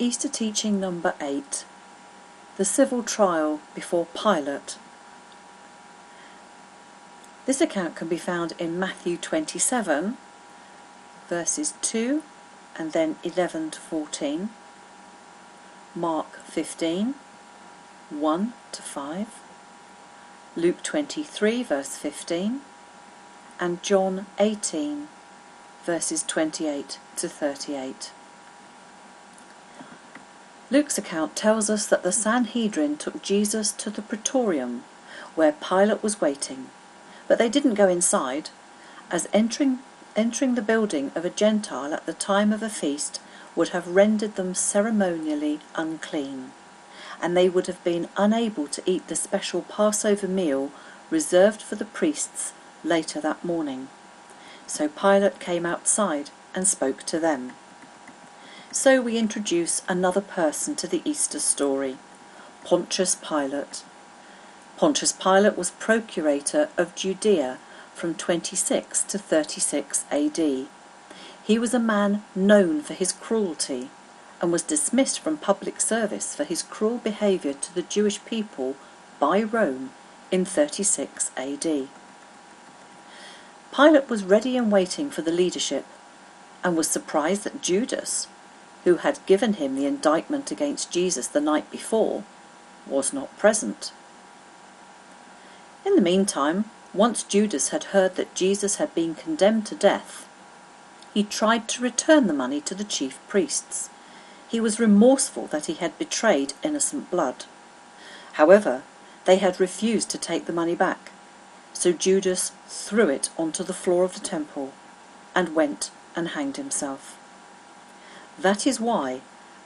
Easter teaching number 8, the civil trial before Pilate. This account can be found in Matthew 27, verses 2 and then 11 to 14, Mark 15, 1 to 5, Luke 23, verse 15, and John 18, verses 28 to 38. Luke's account tells us that the Sanhedrin took Jesus to the praetorium, where Pilate was waiting, but they didn't go inside, as entering the building of a Gentile at the time of a feast would have rendered them ceremonially unclean, and they would have been unable to eat the special Passover meal reserved for the priests later that morning. So Pilate came outside and spoke to them. So we introduce another person to the Easter story, Pontius Pilate. Pontius Pilate was procurator of Judea from 26 to 36 AD. He was a man known for his cruelty and was dismissed from public service for his cruel behaviour to the Jewish people by Rome in 36 AD. Pilate was ready and waiting for the leadership and was surprised that Judas, who had given him the indictment against Jesus the night before, was not present. In the meantime, once Judas had heard that Jesus had been condemned to death, he tried to return the money to the chief priests. He was remorseful that he had betrayed innocent blood. However, they had refused to take the money back, so Judas threw it onto the floor of the temple and went and hanged himself. That is why,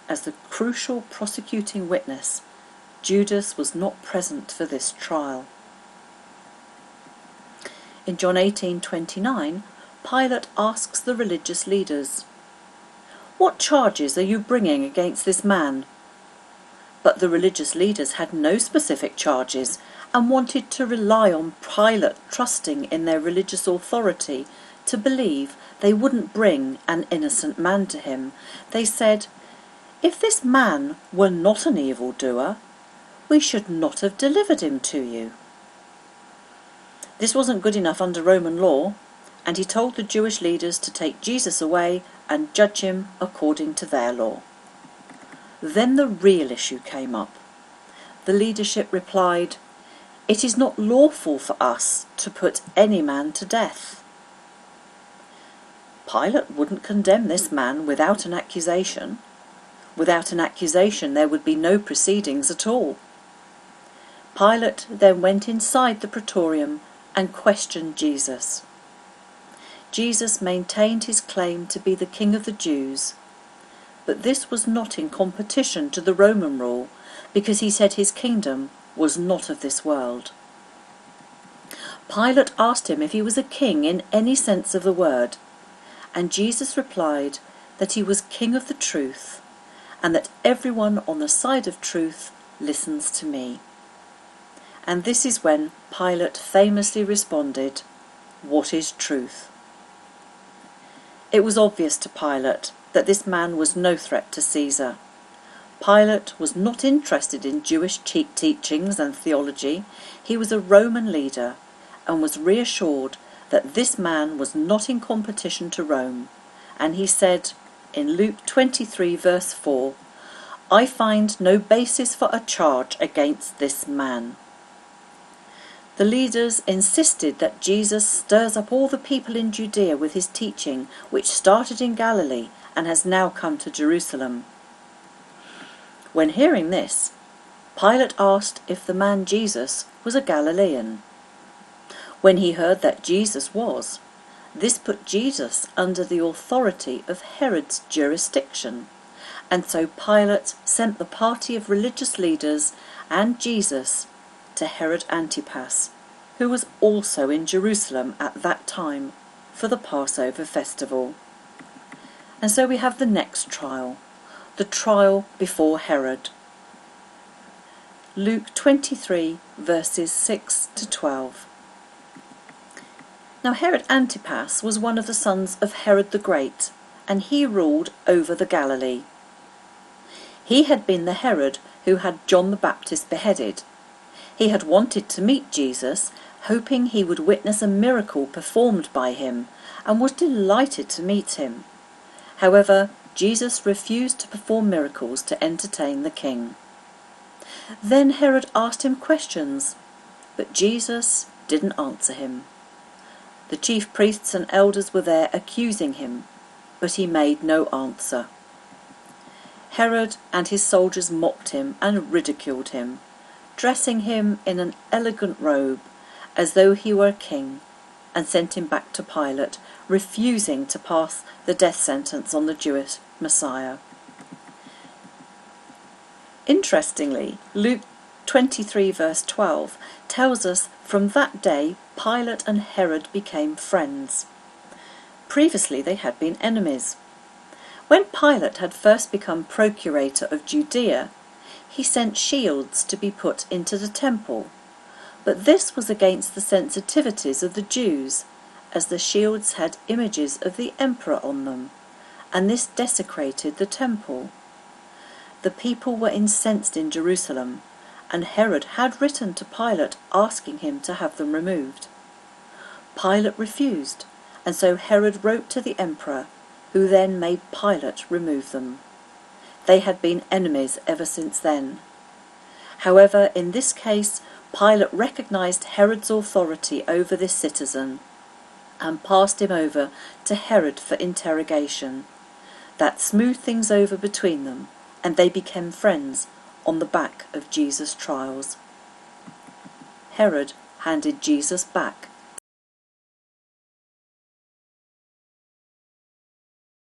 as the crucial prosecuting witness, Judas was not present for this trial. In John 18:29, Pilate asks the religious leaders, "What charges are you bringing against this man?" But the religious leaders had no specific charges and wanted to rely on Pilate trusting in their religious authority to believe they wouldn't bring an innocent man to him. They said, "If this man were not an evildoer, we should not have delivered him to you." This wasn't good enough under Roman law, and he told the Jewish leaders to take Jesus away and judge him according to their law. Then the real issue came up. The leadership replied, "It is not lawful for us to put any man to death." Pilate wouldn't condemn this man without an accusation. Without an accusation there would be no proceedings at all. Pilate then went inside the praetorium and questioned Jesus. Jesus maintained his claim to be the King of the Jews, but this was not in competition to the Roman rule, because he said his kingdom was not of this world. Pilate asked him if he was a king in any sense of the word, and Jesus replied that he was king of the truth, and that everyone on the side of truth listens to me. And this is when Pilate famously responded, "What is truth?" It was obvious to Pilate that this man was no threat to Caesar. Pilate was not interested in Jewish teachings and theology. He was a Roman leader and was reassured that this man was not in competition to Rome, and he said in Luke 23 verse 4, "I find no basis for a charge against this man." The leaders insisted that Jesus stirs up all the people in Judea with his teaching, which started in Galilee and has now come to Jerusalem. When hearing this, Pilate asked if the man Jesus was a Galilean. When he heard that Jesus was, this put Jesus under the authority of Herod's jurisdiction, and so Pilate sent the party of religious leaders and Jesus to Herod Antipas, who was also in Jerusalem at that time for the Passover festival. And so we have the next trial, the trial before Herod. Luke 23 verses 6 to 12. Now Herod Antipas was one of the sons of Herod the Great, and he ruled over the Galilee. He had been the Herod who had John the Baptist beheaded. He had wanted to meet Jesus, hoping he would witness a miracle performed by him, and was delighted to meet him. However, Jesus refused to perform miracles to entertain the king. Then Herod asked him questions, but Jesus didn't answer him. The chief priests and elders were there accusing him, but he made no answer. Herod and his soldiers mocked him and ridiculed him, dressing him in an elegant robe as though he were a king, and sent him back to Pilate, refusing to pass the death sentence on the Jewish Messiah. Interestingly, Luke 23 verse 12 tells us from that day Pilate and Herod became friends. Previously they had been enemies. When Pilate had first become procurator of Judea, he sent shields to be put into the temple, but this was against the sensitivities of the Jews, as the shields had images of the emperor on them, and this desecrated the temple. The people were incensed in Jerusalem, and Herod had written to Pilate asking him to have them removed. Pilate refused, and so Herod wrote to the emperor, who then made Pilate remove them. They had been enemies ever since then. However, in this case, Pilate recognised Herod's authority over this citizen and passed him over to Herod for interrogation. That smoothed things over between them, and they became friends on the back of Jesus' trials. Herod handed Jesus back